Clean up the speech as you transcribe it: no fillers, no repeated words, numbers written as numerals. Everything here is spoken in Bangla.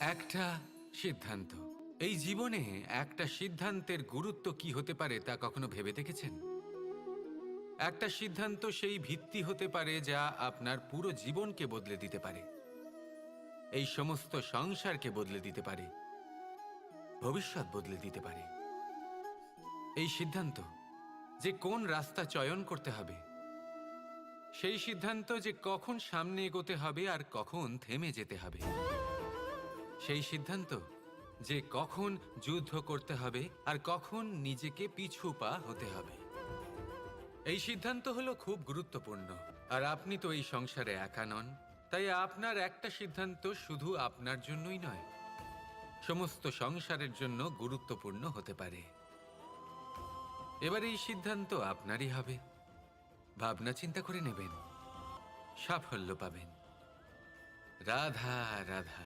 একটা সিদ্ধান্ত। এই জীবনে একটা সিদ্ধান্তের গুরুত্ব কি হতে পারে তা কখনো ভেবে দেখেছেন? একটা সিদ্ধান্ত সেই ভিত্তি হতে পারে যা আপনার পুরো জীবনকে বদলে দিতে পারে, এই সমস্ত সংসারকে বদলে দিতে পারে, ভবিষ্যৎ বদলে দিতে পারে। এই সিদ্ধান্ত যে কোন রাস্তা চয়ন করতে হবে, সেই সিদ্ধান্ত যে কখন সামনে এগোতে হবে আর কখন থেমে যেতে হবে, সেই সিদ্ধান্ত যে কখন যুদ্ধ করতে হবে আর কখন নিজেকে পিছু পা হতে হবে। এই সিদ্ধান্ত হলো খুব গুরুত্বপূর্ণ। আর আপনি তো এই সংসারে একা নন, তাই আপনার একটা সিদ্ধান্ত শুধু আপনার জন্যই নয়, সমস্ত সংসারের জন্য গুরুত্বপূর্ণ হতে পারে। এবার এই সিদ্ধান্ত আপনারই হবে। ভাবনা চিন্তা করে নেবেন, সাফল্য পাবেন। রাধা রাধা।